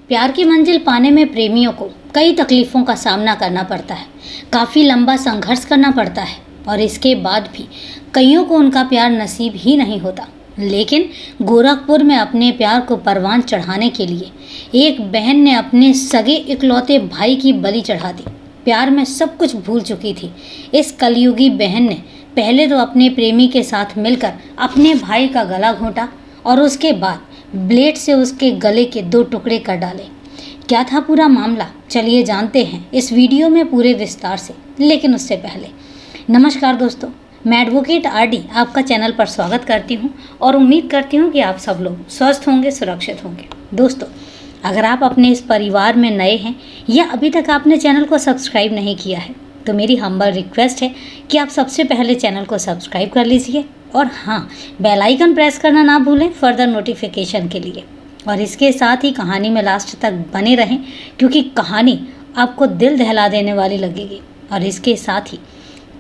प्यार की मंजिल पाने में प्रेमियों को कई तकलीफ़ों का सामना करना पड़ता है। काफ़ी लंबा संघर्ष करना पड़ता है और इसके बाद भी कईयों को उनका प्यार नसीब ही नहीं होता। लेकिन गोरखपुर में अपने प्यार को परवान चढ़ाने के लिए एक बहन ने अपने सगे इकलौते भाई की बलि चढ़ा दी। प्यार में सब कुछ भूल चुकी थी इस कलयुगी बहन ने पहले तो अपने प्रेमी के साथ मिलकर अपने भाई का गला घोंटा और उसके बाद ब्लेड से उसके गले के 2 टुकड़े कर डाले। क्या था पूरा मामला, चलिए जानते हैं इस वीडियो में पूरे विस्तार से। लेकिन उससे पहले नमस्कार दोस्तों, मैं एडवोकेट आरडी आपका चैनल पर स्वागत करती हूं और उम्मीद करती हूं कि आप सब लोग स्वस्थ होंगे, सुरक्षित होंगे। दोस्तों, अगर आप अपने इस परिवार में नए हैं या अभी तक आपने चैनल को सब्सक्राइब नहीं किया है तो मेरी हम्बल रिक्वेस्ट है कि आप सबसे पहले चैनल को सब्सक्राइब कर लीजिए और हाँ, बेल आइकन प्रेस करना ना भूलें फर्दर नोटिफिकेशन के लिए। और इसके साथ ही कहानी में लास्ट तक बने रहें क्योंकि कहानी आपको दिल दहला देने वाली लगेगी। और इसके साथ ही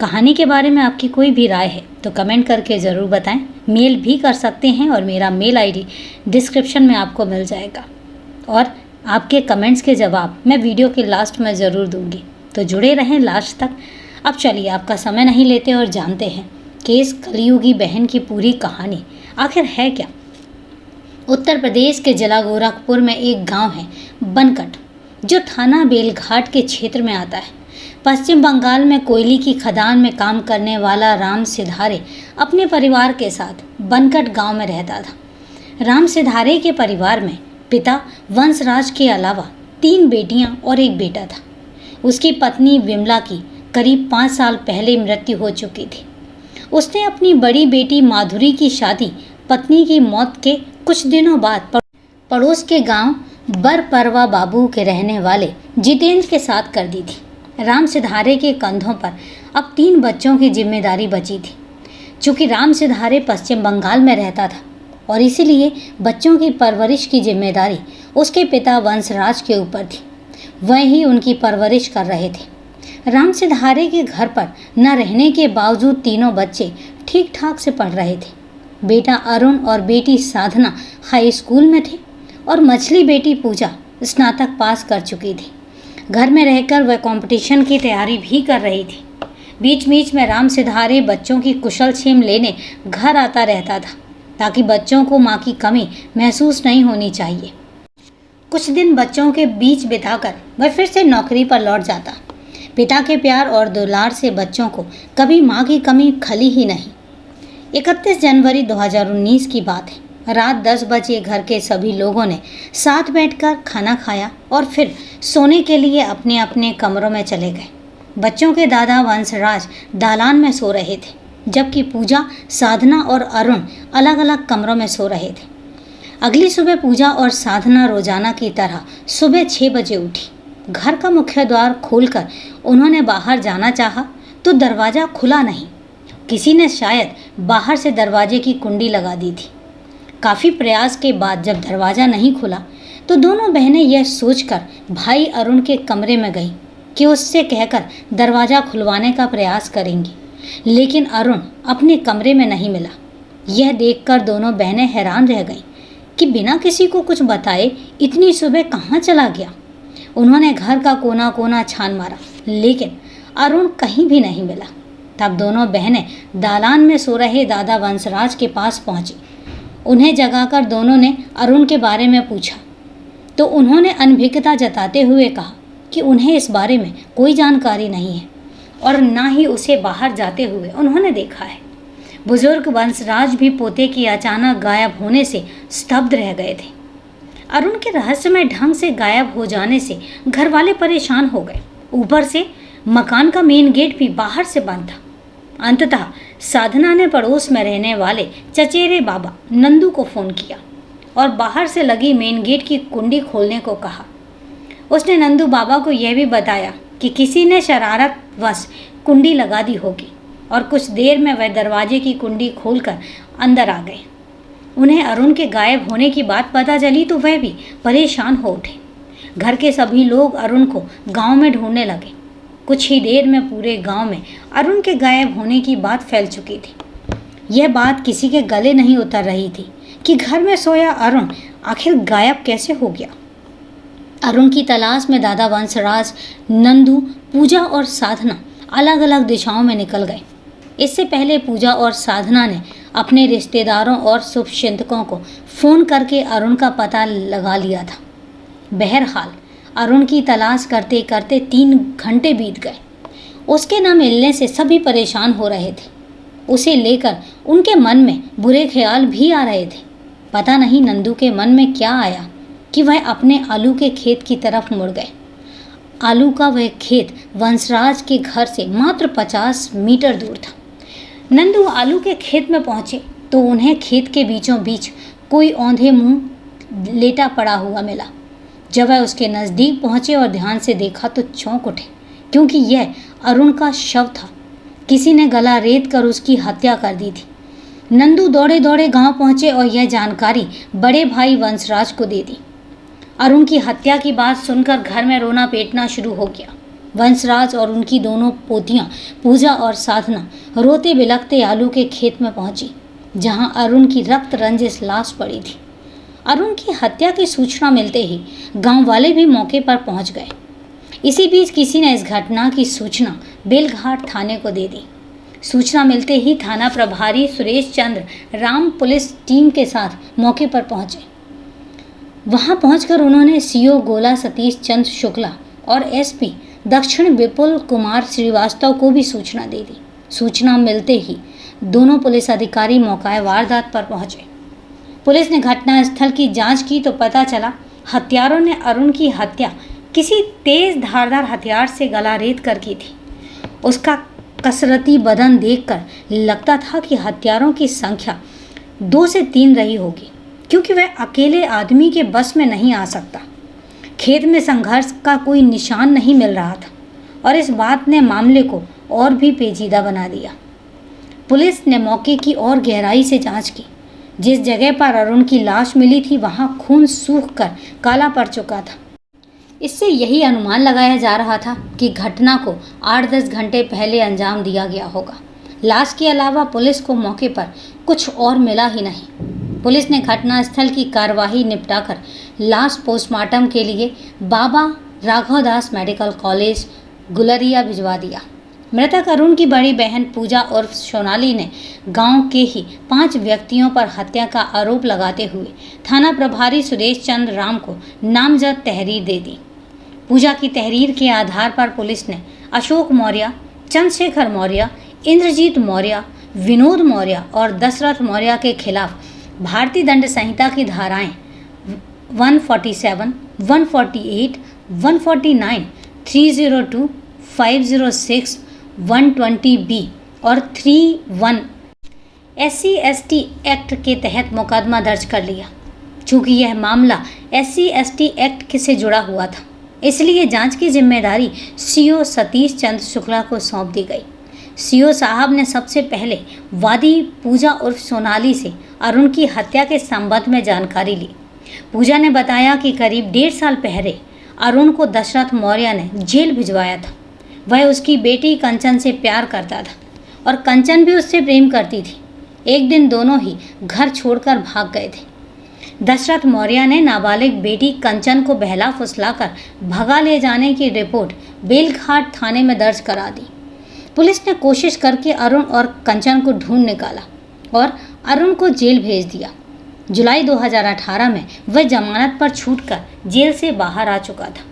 कहानी के बारे में आपकी कोई भी राय है तो कमेंट करके ज़रूर बताएं। मेल भी कर सकते हैं और मेरा मेल आईडी डिस्क्रिप्शन में आपको मिल जाएगा और आपके कमेंट्स के जवाब मैं वीडियो के लास्ट में ज़रूर दूंगी, तो जुड़े रहें लास्ट तक। अब चलिए आपका समय नहीं लेते और जानते हैं कि इस कलयुगी बहन की पूरी कहानी आखिर है क्या। उत्तर प्रदेश के जिला गोरखपुर में एक गांव है बनकट, जो थाना बेलघाट के क्षेत्र में आता है। पश्चिम बंगाल में कोयले की खदान में काम करने वाला राम सिधारे अपने परिवार के साथ बनकट गांव में रहता था। राम सिधारे के परिवार में पिता वंशराज के अलावा 3 बेटियां और 1 बेटा था। उसकी पत्नी विमला की करीब 5 साल पहले मृत्यु हो चुकी थी। उसने अपनी बड़ी बेटी माधुरी की शादी पत्नी की मौत के कुछ दिनों बाद पड़ोस के गांव बरपरवा बाबू के रहने वाले जितेंद्र के साथ कर दी थी। राम सिधारे के कंधों पर अब 3 बच्चों की जिम्मेदारी बची थी। चूँकि राम सिधारे पश्चिम बंगाल में रहता था और इसीलिए बच्चों की परवरिश की जिम्मेदारी उसके पिता वंशराज के ऊपर थी। वह ही उनकी परवरिश कर रहे थे। राम सिधारे के घर पर न रहने के बावजूद तीनों बच्चे ठीक ठाक से पढ़ रहे थे। बेटा अरुण और बेटी साधना हाई स्कूल में थे और मछली बेटी पूजा स्नातक पास कर चुकी थी। घर में रहकर वह कंपटीशन की तैयारी भी कर रही थी। बीच बीच में राम सिधारे बच्चों की कुशल क्षेम लेने घर आता रहता था ताकि बच्चों को माँ की कमी महसूस नहीं होनी चाहिए। कुछ दिन बच्चों के बीच बिताकर वह फिर से नौकरी पर लौट जाता। पिता के प्यार और दुलार से बच्चों को कभी माँ की कमी खली ही नहीं। 31 जनवरी 2019 की बात है। रात 10 बजे घर के सभी लोगों ने साथ बैठकर खाना खाया और फिर सोने के लिए अपने अपने कमरों में चले गए। बच्चों के दादा वंशराज दालान में सो रहे थे, जबकि पूजा, साधना और अरुण अलग अलग कमरों में सो रहे थे। अगली सुबह पूजा और साधना रोजाना की तरह सुबह 6 बजे उठी। घर का मुख्य द्वार खोलकर उन्होंने बाहर जाना चाहा तो दरवाज़ा खुला नहीं। किसी ने शायद बाहर से दरवाजे की कुंडी लगा दी थी। काफ़ी प्रयास के बाद जब दरवाज़ा नहीं खुला तो दोनों बहनें यह सोचकर भाई अरुण के कमरे में गईं कि उससे कहकर दरवाज़ा खुलवाने का प्रयास करेंगी, लेकिन अरुण अपने कमरे में नहीं मिला। यह देखकर दोनों बहनें हैरान रह गईं कि बिना किसी को कुछ बताए इतनी सुबह कहाँ चला गया। उन्होंने घर का कोना कोना छान मारा, लेकिन अरुण कहीं भी नहीं मिला। तब दोनों बहनें दालान में सो रहे दादा वंशराज के पास पहुंची। उन्हें जगाकर दोनों ने अरुण के बारे में पूछा तो उन्होंने अनभिज्ञता जताते हुए कहा कि उन्हें इस बारे में कोई जानकारी नहीं है और ना ही उसे बाहर जाते हुए उन्होंने देखा है। बुजुर्ग वंशराज भी पोते की अचानक गायब होने से स्तब्ध रह गए थे। अरुण के रहस्यमय ढंग से गायब हो जाने से घर वाले परेशान हो गए। ऊपर से मकान का मेन गेट भी बाहर से बंद था। अंततः साधना ने पड़ोस में रहने वाले चचेरे बाबा नंदू को फ़ोन किया और बाहर से लगी मेन गेट की कुंडी खोलने को कहा। उसने नंदू बाबा को यह भी बताया कि किसी ने शरारतवश कुंडी लगा दी होगी और कुछ देर में वह दरवाजे की कुंडी खोलकर अंदर आ गए। उन्हें अरुण के गायब होने की बात पता चली तो वह भी परेशान हो उठे। घर के सभी लोग अरुण को गांव में ढूंढने लगे। कुछ ही देर में पूरे गांव में अरुण के गायब होने की बात फैल चुकी थी। यह बात किसी के गले नहीं उतर रही थी कि घर में सोया अरुण आखिर गायब कैसे हो गया। अरुण की तलाश में दादा वंशराज, नंदू, पूजा और साधना अलग अलग दिशाओं में निकल गए। इससे पहले पूजा और साधना ने अपने रिश्तेदारों और शुभचिंतकों को फ़ोन करके अरुण का पता लगा लिया था। बहरहाल अरुण की तलाश करते करते 3 घंटे बीत गए। उसके न मिलने से सभी परेशान हो रहे थे। उसे लेकर उनके मन में बुरे ख्याल भी आ रहे थे। पता नहीं नंदू के मन में क्या आया कि वह अपने आलू के खेत की तरफ मुड़ गए। आलू का वह खेत वंशराज के घर से मात्र 50 मीटर दूर था। नंदू आलू के खेत में पहुंचे तो उन्हें खेत के बीचों बीच कोई औंधे मुंह लेटा पड़ा हुआ मिला। जब वह उसके नज़दीक पहुंचे और ध्यान से देखा तो चौंक उठे, क्योंकि यह अरुण का शव था। किसी ने गला रेत कर उसकी हत्या कर दी थी। नंदू दौड़े दौड़े गांव पहुंचे और यह जानकारी बड़े भाई वंशराज को दे दी। अरुण की हत्या की बात सुनकर घर में रोना पीटना शुरू हो गया। वंशराज और उनकी दोनों पोतियां पूजा और साधना रोते बिलखते आलू के खेत में पहुंची, जहां अरुण की रक्त रंजिश लाश पड़ी थी। अरुण की हत्या की सूचना मिलते ही गांव वाले भी मौके पर पहुंच गए। इसी बीच किसी ने इस घटना की सूचना बेलघाट थाने को दे दी। सूचना मिलते ही थाना प्रभारी सुरेश चंद्र राम पुलिस टीम के साथ मौके पर पहुंचे। वहां पहुंचकर उन्होंने सीओ गोला सतीश चंद्र शुक्ला और एसपी दक्षिण विपुल कुमार श्रीवास्तव को भी सूचना दे दी। सूचना मिलते ही दोनों पुलिस अधिकारी मौका वारदात पर पहुंचे। पुलिस ने घटनास्थल की जांच की तो पता चला हत्यारों ने अरुण की हत्या किसी तेज धारदार हथियार से गला रेत कर की थी। उसका कसरती बदन देखकर लगता था कि हत्यारों की संख्या 2 से 3 रही होगी, क्योंकि वह अकेले आदमी के बस में नहीं आ सकता। खेत में संघर्ष का कोई निशान नहीं मिल रहा था और इस बात ने मामले को और भी पेचीदा बना दिया। पुलिस ने मौके की और गहराई से जांच की। जिस जगह पर अरुण की लाश मिली थी वहां खून सूख कर काला पड़ चुका था। इससे यही अनुमान लगाया जा रहा था कि घटना को 8-10 घंटे पहले अंजाम दिया गया होगा। लाश के अलावा पुलिस को मौके पर कुछ और मिला ही नहीं। पुलिस ने घटनास्थल की कार्यवाही निपटाकर लाश पोस्टमार्टम के लिए बाबा राघवदास मेडिकल कॉलेज गुलरिया भिजवा दिया। मृतक अरुण की बड़ी बहन पूजा उर्फ सोनाली ने गांव के ही 5 व्यक्तियों पर हत्या का आरोप लगाते हुए थाना प्रभारी सुरेश चंद्र राम को नामजद तहरीर दे दी। पूजा की तहरीर के आधार पर पुलिस ने अशोक मौर्य, चंद्रशेखर मौर्य, इंद्रजीत मौर्य, विनोद मौर्य और दशरथ मौर्य के खिलाफ भारतीय दंड संहिता की धाराएं 147, 148, 149, 302, 506, 120B और 31 SC/ST एक्ट के तहत मुकदमा दर्ज कर लिया। चूँकि यह मामला SC/ST एक्ट से जुड़ा हुआ था, इसलिए जांच की जिम्मेदारी सीओ सतीश चंद्र शुक्ला को सौंप दी गई। सीओ साहब ने सबसे पहले वादी पूजा उर्फ सोनाली से अरुण की हत्या के संबंध में जानकारी ली। पूजा ने बताया कि करीब 1.5 साल पहले अरुण को दशरथ मौर्य ने जेल भिजवाया था। वह उसकी बेटी कंचन से प्यार करता था और कंचन भी उससे प्रेम करती थी। एक दिन दोनों ही घर छोड़कर भाग गए थे। दशरथ मौर्य ने नाबालिग बेटी कंचन को बहला फुसलाकर भगा ले जाने की रिपोर्ट बेलघाट थाने में दर्ज करा दी। पुलिस ने कोशिश करके अरुण और कंचन को ढूंढ निकाला और अरुण को जेल भेज दिया। जुलाई 2018 में वह जमानत पर छूटकर जेल से बाहर आ चुका था।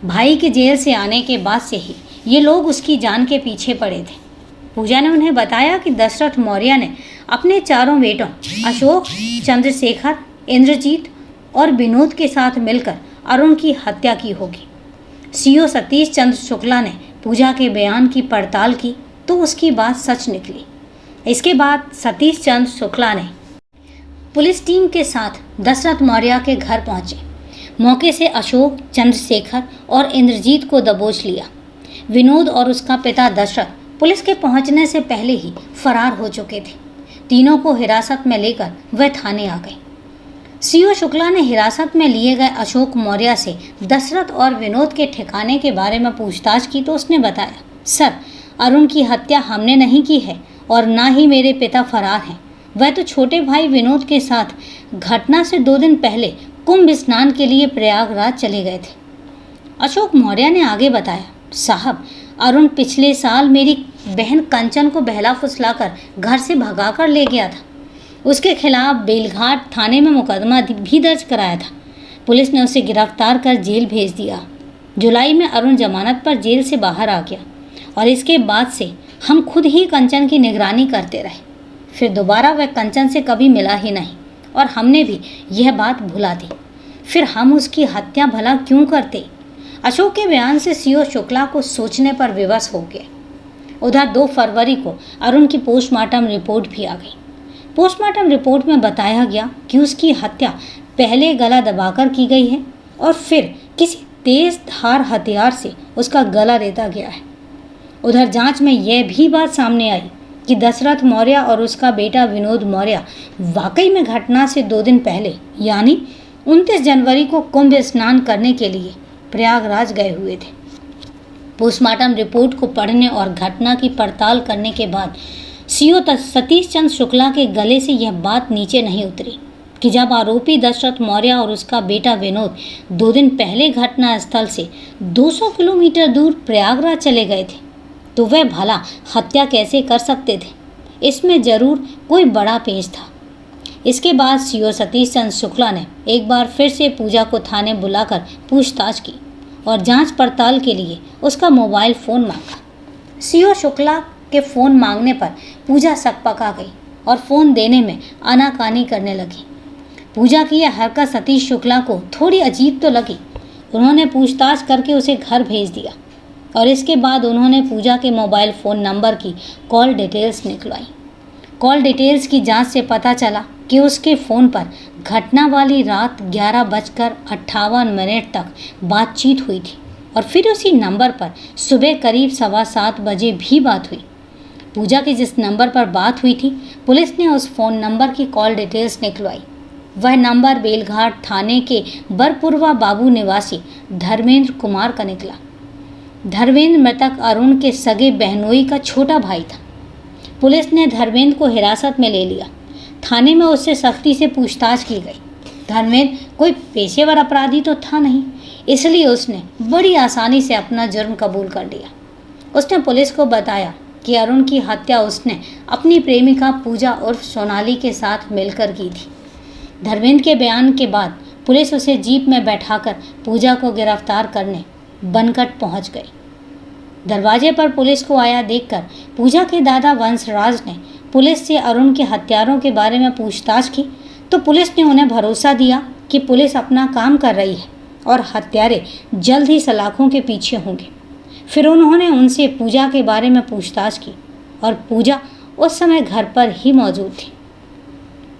भाई के जेल से आने के बाद से ही ये लोग उसकी जान के पीछे पड़े थे। पूजा ने उन्हें बताया कि दशरथ मौर्य ने अपने 4 बेटों अशोक, चंद्रशेखर, इंद्रजीत और विनोद के साथ मिलकर अरुण की हत्या की होगी। सीओ सतीश चंद्र शुक्ला ने पूजा के बयान की पड़ताल की तो उसकी बात सच निकली। इसके बाद सतीश चंद्र शुक्ला ने पुलिस टीम के साथ दशरथ मौर्य के घर पहुंचे। मौके से अशोक, चंद्रशेखर और इंद्रजीत को दबोच लिया। विनोद और उसका पिता दशरथ पुलिस के पहुंचने से पहले ही फरार हो चुके थे। तीनों को हिरासत में लेकर वह थाने आ गए। सीओ शुक्ला ने हिरासत में लिए गए अशोक मौर्य से दशरथ और विनोद के ठिकाने के बारे में पूछताछ की तो उसने बताया, सर, अरुण की हत्या हमने नहीं की है और ना ही मेरे पिता फरार हैं। वह तो छोटे भाई विनोद के साथ घटना से 2 दिन पहले कुंभ स्नान के लिए प्रयागराज चले गए थे। अशोक मौर्य ने आगे बताया, साहब, अरुण पिछले साल मेरी बहन कंचन को बहला फुसलाकर घर से भगाकर ले गया था। उसके खिलाफ बेलघाट थाने में मुकदमा भी दर्ज कराया था। पुलिस ने उसे गिरफ्तार कर जेल भेज दिया। जुलाई में अरुण जमानत पर जेल से बाहर आ गया और इसके बाद से हम खुद ही कंचन की निगरानी करते रहे। फिर दोबारा वह कंचन से कभी मिला ही नहीं और हमने भी यह बात भुला दी। फिर हम उसकी हत्या भला क्यों करते? अशोक के बयान से सीओ शुक्ला को सोचने पर विवश हो गए। उधर 2 फरवरी को अरुण की पोस्टमार्टम रिपोर्ट भी आ गई। पोस्टमार्टम रिपोर्ट में बताया गया कि उसकी हत्या पहले गला दबाकर की गई है और फिर किसी तेज धार हथियार से उसका गला रेता गया है। उधर जांच में यह भी बात सामने आई कि दशरथ मौर्य और उसका बेटा विनोद मौर्य वाकई में घटना से 2 दिन पहले यानी 29 जनवरी को कुंभ स्नान करने के लिए प्रयागराज गए हुए थे। पोस्टमार्टम रिपोर्ट को पढ़ने और घटना की पड़ताल करने के बाद सीओ सतीश चंद्र शुक्ला के गले से यह बात नीचे नहीं उतरी कि जब आरोपी दशरथ मौर्य और उसका बेटा विनोद 2 दिन पहले घटना स्थल से 200 किलोमीटर दूर प्रयागराज चले गए थे तो वह भला हत्या कैसे कर सकते थे? इसमें जरूर कोई बड़ा पेच था। इसके बाद सीओ सतीश चंद्र शुक्ला ने एक बार फिर से पूजा को थाने बुलाकर पूछताछ की और जांच पड़ताल के लिए उसका मोबाइल फ़ोन मांगा। सीओ शुक्ला के फ़ोन मांगने पर पूजा सकपका गई और फ़ोन देने में आनाकानी करने लगी। पूजा की यह हरकत सतीश शुक्ला को थोड़ी अजीब तो लगी। उन्होंने पूछताछ करके उसे घर भेज दिया और इसके बाद उन्होंने पूजा के मोबाइल फ़ोन नंबर की कॉल डिटेल्स निकलवाई। कॉल डिटेल्स की जांच से पता चला कि उसके फ़ोन पर घटना वाली रात 11:58 तक बातचीत हुई थी और फिर उसी नंबर पर सुबह करीब 7:15 बजे भी बात हुई। पूजा की जिस नंबर पर बात हुई थी, पुलिस ने उस फ़ोन नंबर की कॉल डिटेल्स निकलवाई। वह नंबर बेलघाट थाने के बरपुरवा बाबू निवासी धर्मेंद्र कुमार का निकला। धर्मेंद्र मृतक अरुण के सगे बहनोई का छोटा भाई था। पुलिस ने धर्मेंद्र को हिरासत में ले लिया। थाने में उससे सख्ती से पूछताछ की गई। धर्मेंद्र कोई पेशेवर अपराधी तो था नहीं, इसलिए उसने बड़ी आसानी से अपना जुर्म कबूल कर लिया। उसने पुलिस को बताया कि अरुण की हत्या उसने अपनी प्रेमिका पूजा उर्फ सोनाली के साथ मिलकर की थी। धर्मेंद्र के बयान के बाद पुलिस उसे जीप में बैठाकर पूजा को गिरफ्तार करने बनकट पहुंच गई। दरवाजे पर पुलिस को आया देखकर पूजा के दादा वंशराज ने पुलिस से अरुण के हत्यारों के बारे में पूछताछ की तो पुलिस ने उन्हें भरोसा दिया कि पुलिस अपना काम कर रही है और हत्यारे जल्द ही सलाखों के पीछे होंगे। फिर उन्होंने उनसे पूजा के बारे में पूछताछ की और पूजा उस समय घर पर ही मौजूद थी।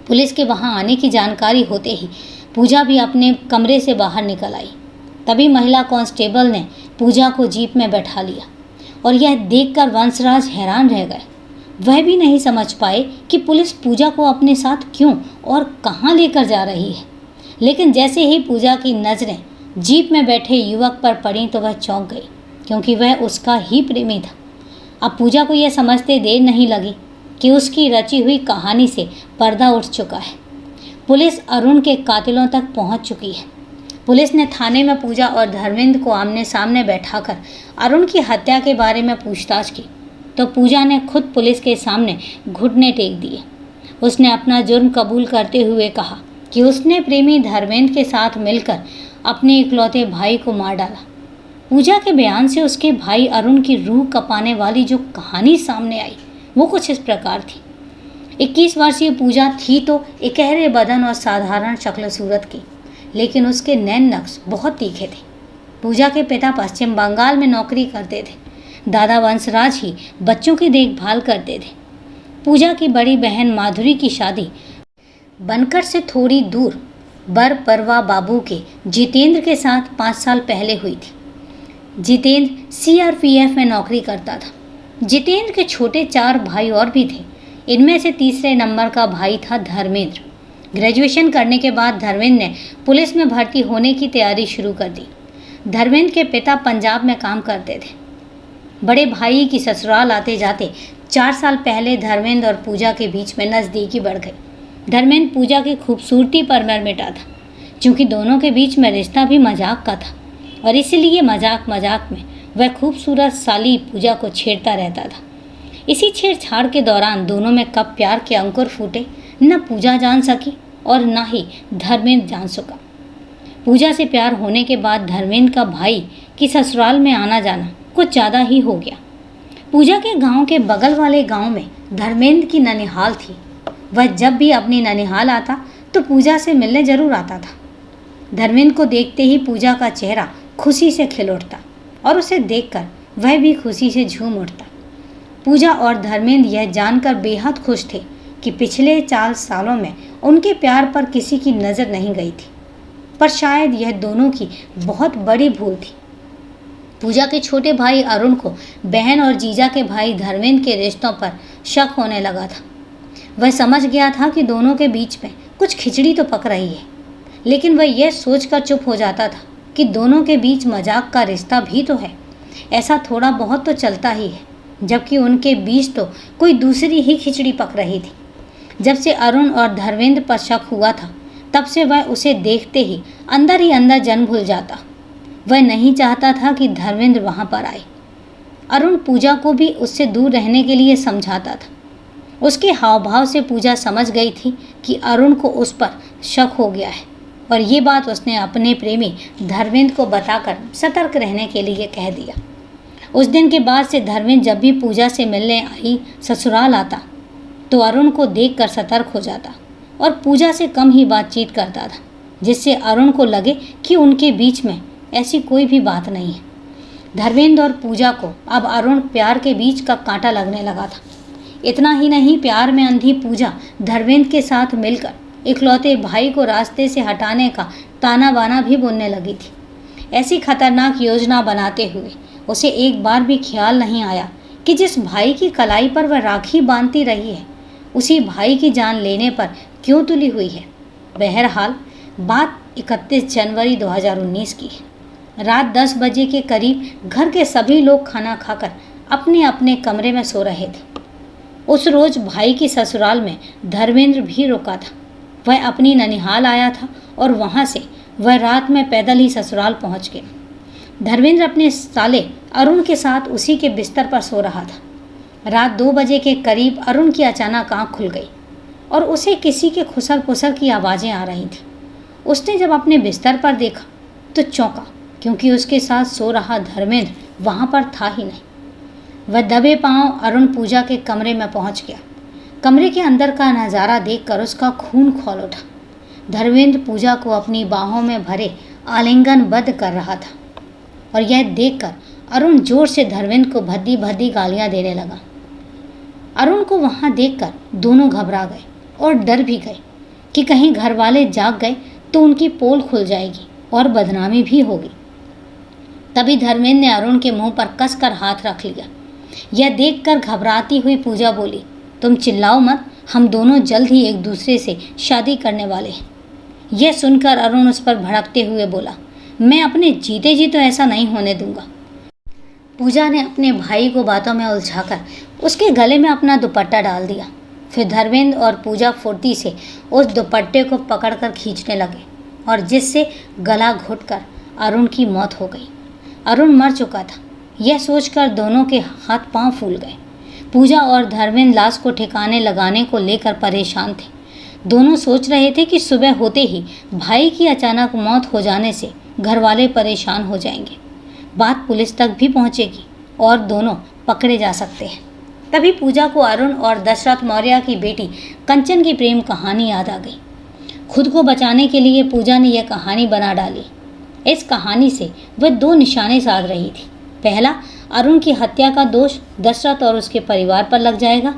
पुलिस के वहां आने की जानकारी होते ही पूजा भी अपने कमरे से बाहर निकल आई। तभी महिला कांस्टेबल ने पूजा को जीप में बैठा लिया और यह देखकर वंशराज हैरान रह गए। वह भी नहीं समझ पाए कि पुलिस पूजा को अपने साथ क्यों और कहां लेकर जा रही है। लेकिन जैसे ही पूजा की नज़रें जीप में बैठे युवक पर पड़ी तो वह चौंक गई, क्योंकि वह उसका ही प्रेमी था। अब पूजा को यह समझते देर नहीं लगी कि उसकी रची हुई कहानी से पर्दा उठ चुका है। पुलिस अरुण के कातिलों तक पहुंच चुकी है। पुलिस ने थाने में पूजा और धर्मेंद्र को आमने सामने बैठाकर अरुण की हत्या के बारे में पूछताछ की तो पूजा ने खुद पुलिस के सामने घुटने टेक दिए। उसने अपना जुर्म कबूल करते हुए कहा कि उसने प्रेमी धर्मेंद्र के साथ मिलकर अपने इकलौते भाई को मार डाला। पूजा के बयान से उसके भाई अरुण की रूह कपाने वाली जो कहानी सामने आई वो कुछ इस प्रकार थी। 21 वर्षीय पूजा थी तो इकहरे बदन और साधारण शक्ल सूरत की, लेकिन उसके नैन नक्श बहुत तीखे थे। पूजा के पिता पश्चिम बंगाल में नौकरी करते थे। दादा वंशराज ही बच्चों की देखभाल करते थे। पूजा की बड़ी बहन माधुरी की शादी बनकट से थोड़ी दूर बरपरवा बाबू के जितेंद्र के साथ 5 साल पहले हुई थी। जितेंद्र CRPF में नौकरी करता था। जितेंद्र के छोटे 4 भाई और भी थे। इनमें से तीसरे नंबर का भाई था धर्मेंद्र। ग्रेजुएशन करने के बाद धर्मेंद्र ने पुलिस में भर्ती होने की तैयारी शुरू कर दी। धर्मेंद्र के पिता पंजाब में काम करते थे। बड़े भाई की ससुराल आते जाते 4 साल पहले धर्मेंद्र और पूजा के बीच में नज़दीकी बढ़ गई। धर्मेंद्र पूजा की खूबसूरती पर मर मिटा था, क्योंकि दोनों के बीच में रिश्ता भी मजाक का था। और इसीलिए मजाक मजाक में वह खूबसूरत साली पूजा को छेड़ता रहता था। इसी छेड़छाड़ के दौरान दोनों में कब प्यार के अंकुर फूटे न पूजा जान सकी और न ही धर्मेंद्र जान सका। पूजा से प्यार होने के बाद धर्मेंद्र का भाई की ससुराल में आना जाना कुछ ज़्यादा ही हो गया। पूजा के गांव के बगल वाले गांव में धर्मेंद्र की ननिहाल थी। वह जब भी अपनी ननिहाल आता तो पूजा से मिलने जरूर आता था। धर्मेंद्र को देखते ही पूजा का चेहरा खुशी से खिल उठता और उसे देखकर वह भी खुशी से झूम उठता। पूजा और धर्मेंद्र यह जानकर बेहद खुश थे कि पिछले 4 सालों में उनके प्यार पर किसी की नज़र नहीं गई थी, पर शायद यह दोनों की बहुत बड़ी भूल थी। पूजा के छोटे भाई अरुण को बहन और जीजा के भाई धर्मेंद्र के रिश्तों पर शक होने लगा था। वह समझ गया था कि दोनों के बीच में कुछ खिचड़ी तो पक रही है, लेकिन वह यह सोचकर चुप हो जाता था कि दोनों के बीच मजाक का रिश्ता भी तो है, ऐसा थोड़ा बहुत तो चलता ही है, जबकि उनके बीच तो कोई दूसरी ही खिचड़ी पक रही थी। जब से अरुण और धर्मेंद्र पर शक हुआ था, तब से वह उसे देखते ही अंदर जन भूल जाता। वह नहीं चाहता था कि धर्मेंद्र वहाँ पर आए। अरुण पूजा को भी उससे दूर रहने के लिए समझाता था। उसके हाव भाव से पूजा समझ गई थी कि अरुण को उस पर शक हो गया है, और ये बात उसने अपने प्रेमी धर्मेंद्र को बताकर सतर्क रहने के लिए कह दिया। उस दिन के बाद से धर्मेंद्र जब भी पूजा से मिलने आई ससुराल आता तो अरुण को देखकर सतर्क हो जाता और पूजा से कम ही बातचीत करता था, जिससे अरुण को लगे कि उनके बीच में ऐसी कोई भी बात नहीं है। धर्मेंद्र और पूजा को अब अरुण प्यार के बीच का कांटा लगने लगा था। इतना ही नहीं, प्यार में अंधी पूजा धर्मेंद्र के साथ मिलकर इकलौते भाई को रास्ते से हटाने का ताना बाना भी बुनने लगी थी। ऐसी खतरनाक योजना बनाते हुए उसे एक बार भी ख्याल नहीं आया कि जिस भाई की कलाई पर वह राखी बांधती रही है, उसी भाई की जान लेने पर क्यों तुली हुई है। बहरहाल बात 31 जनवरी 2019 की है। रात 10 बजे के करीब घर के सभी लोग खाना खाकर अपने अपने कमरे में सो रहे थे। उस रोज भाई की ससुराल में धर्मेंद्र भी रुका था। वह अपनी ननिहाल आया था और वहाँ से वह रात में पैदल ही ससुराल पहुँच गया। धर्मेंद्र अपने साले अरुण के साथ उसी के बिस्तर पर सो रहा था। रात 2 बजे के करीब अरुण की अचानक आँख खुल गई और उसे किसी के खुसर पुसर की आवाज़ें आ रही थीं। उसने जब अपने बिस्तर पर देखा तो चौंका, क्योंकि उसके साथ सो रहा धर्मेंद्र वहाँ पर था ही नहीं। वह दबे पांव अरुण पूजा के कमरे में पहुँच गया। कमरे के अंदर का नज़ारा देखकर उसका खून खौल उठा। धर्मेंद्र पूजा को अपनी बाहों में भरे आलिंगनबद्ध कर रहा था, और यह देखकर अरुण जोर से धर्मेंद्र को भद्दी भद्दी गालियाँ देने लगा। अरुण को वहाँ देखकर दोनों घबरा गए और डर भी गए कि कहीं घर वाले जाग गए तो उनकी पोल खुल जाएगी और बदनामी भी होगी। तभी धर्मेंद्र ने अरुण के मुंह पर कसकर हाथ रख लिया। यह देखकर घबराती हुई पूजा बोली, तुम चिल्लाओ मत, हम दोनों जल्द ही एक दूसरे से शादी करने वाले हैं। यह सुनकर अरुण उस पर भड़कते हुए बोला, मैं अपने जीते जी तो ऐसा नहीं होने दूंगा। पूजा ने अपने भाई को बातों में उलझाकर उसके गले में अपना दुपट्टा डाल दिया। फिर धर्मेंद्र और पूजा फुर्ती से उस दुपट्टे को पकड़कर खींचने लगे, और जिससे गला घुटकर अरुण की मौत हो गई। अरुण मर चुका था, यह सोचकर दोनों के हाथ पांव फूल गए। पूजा और धर्मेंद्र लाश को ठिकाने लगाने को लेकर परेशान थे। दोनों सोच रहे थे कि सुबह होते ही भाई की अचानक मौत हो जाने से घर वाले परेशान हो जाएंगे, बात पुलिस तक भी पहुंचेगी और दोनों पकड़े जा सकते हैं। तभी पूजा को अरुण और दशरथ मौर्य की बेटी कंचन की प्रेम कहानी याद आ गई। खुद को बचाने के लिए पूजा ने यह कहानी बना डाली। इस कहानी से वह 2 निशाने साध रही थी। पहला, अरुण की हत्या का दोष दशरथ और उसके परिवार पर लग जाएगा,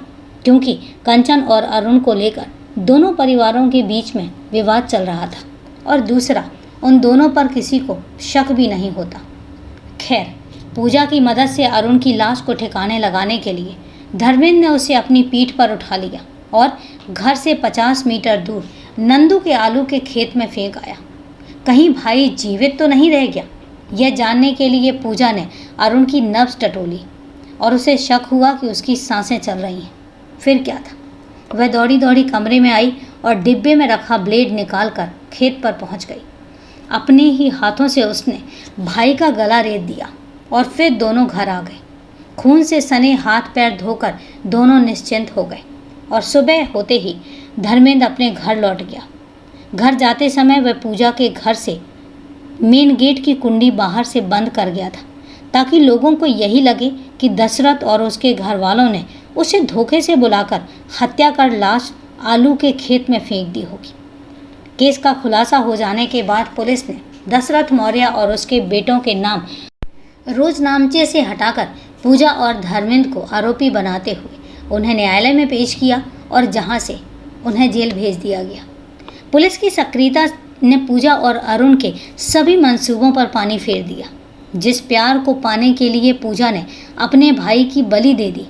क्योंकि कंचन और अरुण को लेकर दोनों परिवारों के बीच में विवाद चल रहा था, और दूसरा, उन दोनों पर किसी को शक भी नहीं होता। खैर, पूजा की मदद से अरुण की लाश को ठिकाने लगाने के लिए धर्मेंद्र ने उसे अपनी पीठ पर उठा लिया और घर से 50 मीटर दूर नंदू के आलू के खेत में फेंक आया। कहीं भाई जीवित तो नहीं रह गया, यह जानने के लिए पूजा ने अरुण की नब्ज टटोली और उसे शक हुआ कि उसकी सांसें चल रही हैं। फिर क्या था, वह दौड़ी दौड़ी कमरे में आई और डिब्बे में रखा ब्लेड निकालकर खेत पर पहुंच गई। अपने ही हाथों से उसने भाई का गला रेत दिया और फिर दोनों घर आ गए। खून से सने हाथ पैर धोकर दोनों निश्चिंत हो गए और सुबह होते ही धर्मेंद्र अपने घर लौट गया। घर जाते समय वह पूजा के घर से मेन गेट की कुंडी बाहर से बंद कर गया था, ताकि लोगों को यही लगे कि दशरथ और उसके घर वालों ने उसे धोखे से बुलाकर हत्या कर लाश आलू के खेत में फेंक दी होगी। केस का खुलासा हो जाने के बाद पुलिस ने दशरथ मौर्य और उसके बेटों के नाम रोज नामचे से हटाकर पूजा और धर्मेंद्र को आरोपी बनाते हुए उन्हें न्यायालय में पेश किया और जहां से उन्हें जेल भेज दिया गया। पुलिस की सक्रियता ने पूजा और अरुण के सभी मंसूबों पर पानी फेर दिया। जिस प्यार को पाने के लिए पूजा ने अपने भाई की बलि दे दी,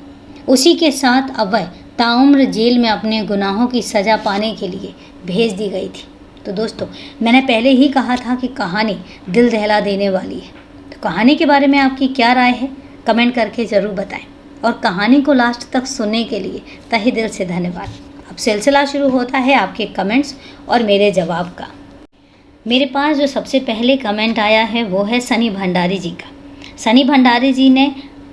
उसी के साथ अब वह ताउम्र जेल में अपने गुनाहों की सज़ा पाने के लिए भेज दी गई थी। तो दोस्तों, मैंने पहले ही कहा था कि कहानी दिल दहला देने वाली है। तो कहानी के बारे में आपकी क्या राय है, कमेंट करके ज़रूर बताएं। और कहानी को लास्ट तक सुनने के लिए तहे दिल से धन्यवाद। अब सिलसिला शुरू होता है आपके कमेंट्स और मेरे जवाब का। मेरे पास जो सबसे पहले कमेंट आया है वो है सनी भंडारी जी का। सनी भंडारी जी ने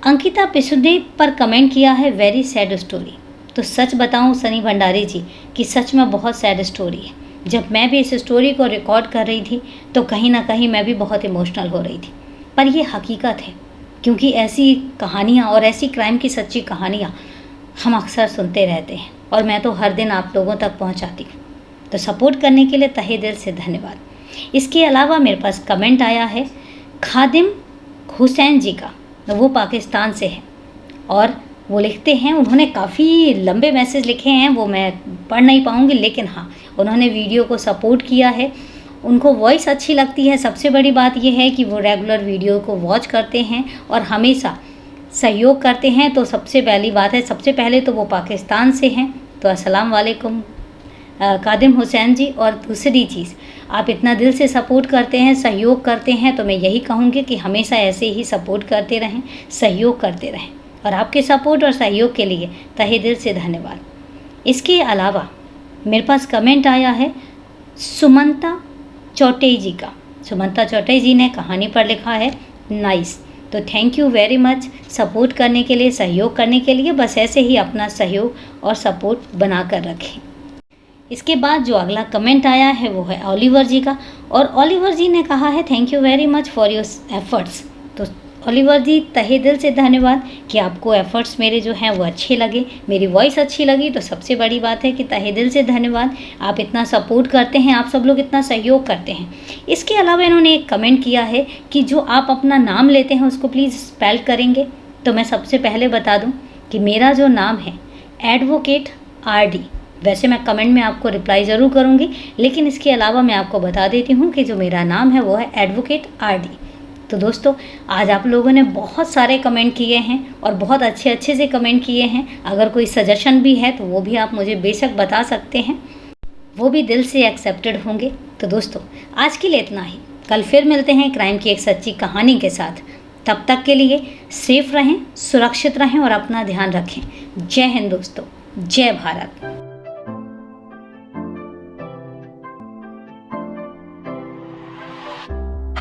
अंकिता पिसुदे पर कमेंट किया है, वेरी सैड स्टोरी। तो सच बताऊं सनी भंडारी जी कि सच में बहुत सैड स्टोरी है। जब मैं भी इस स्टोरी को रिकॉर्ड कर रही थी तो कहीं ना कहीं मैं भी बहुत इमोशनल हो रही थी, पर ये हकीकत है, क्योंकि ऐसी कहानियाँ और ऐसी क्राइम की सच्ची कहानियाँ हम अक्सर सुनते रहते हैं और मैं तो हर दिन आप लोगों तक पहुँचाती हूँ। तो सपोर्ट करने के लिए तहे दिल से धन्यवाद। इसके अलावा मेरे पास कमेंट आया है खादिम हुसैन जी का, वो पाकिस्तान से है और वो लिखते हैं, उन्होंने काफ़ी लंबे मैसेज लिखे हैं, वो मैं पढ़ नहीं पाऊँगी, लेकिन हाँ, उन्होंने वीडियो को सपोर्ट किया है, उनको वॉइस अच्छी लगती है। सबसे बड़ी बात यह है कि वो रेगुलर वीडियो को वॉच करते हैं और हमेशा सहयोग करते हैं। तो सबसे पहली बात है, सबसे पहले तो वो पाकिस्तान से हैं, तो अस्सलाम वालेकुम कादिम हुसैन जी। और दूसरी चीज़, आप इतना दिल से सपोर्ट करते हैं, सहयोग करते हैं, तो मैं यही कहूँगी कि हमेशा ऐसे ही सपोर्ट करते रहें, सहयोग करते रहें। और आपके सपोर्ट और सहयोग के लिए तहे दिल से धन्यवाद। इसके अलावा मेरे पास कमेंट आया है सुमंता चौटे जी का। सुमंता चौटे जी ने कहानी पर लिखा है नाइस। तो thank you very much support करने के लिए, सहयोग करने के लिए। बस ऐसे ही अपना सहयोग और सपोर्ट बना कर रखें। इसके बाद जो अगला कमेंट आया है वो है ओलिवर जी का, और ओलिवर जी ने कहा है thank you very much for your efforts. तो ओलिवर जी तहे दिल से धन्यवाद कि आपको एफर्ट्स मेरे जो हैं वो अच्छे लगे, मेरी वॉइस अच्छी लगी, तो सबसे बड़ी बात है कि तहे दिल से धन्यवाद। आप इतना सपोर्ट करते हैं, आप सब लोग इतना सहयोग करते हैं। इसके अलावा इन्होंने एक कमेंट किया है कि जो आप अपना नाम लेते हैं उसको प्लीज़ स्पेल करेंगे। तो मैं सबसे पहले बता दूं कि मेरा जो नाम है एडवोकेट RD। वैसे मैं कमेंट में आपको रिप्लाई ज़रूर करूँगी, लेकिन इसके अलावा मैं आपको बता देती हूँ कि जो मेरा नाम है वो है एडवोकेट RD। तो दोस्तों, आज आप लोगों ने बहुत सारे कमेंट किए हैं और बहुत अच्छे से कमेंट किए हैं। अगर कोई सजेशन भी है तो वो भी आप मुझे बेशक बता सकते हैं, वो भी दिल से एक्सेप्टेड होंगे। तो दोस्तों, आज के लिए इतना ही। कल फिर मिलते हैं क्राइम की एक सच्ची कहानी के साथ। तब तक के लिए सेफ रहें, सुरक्षित रहें और अपना ध्यान रखें। जय हिंद दोस्तों, जय भारत।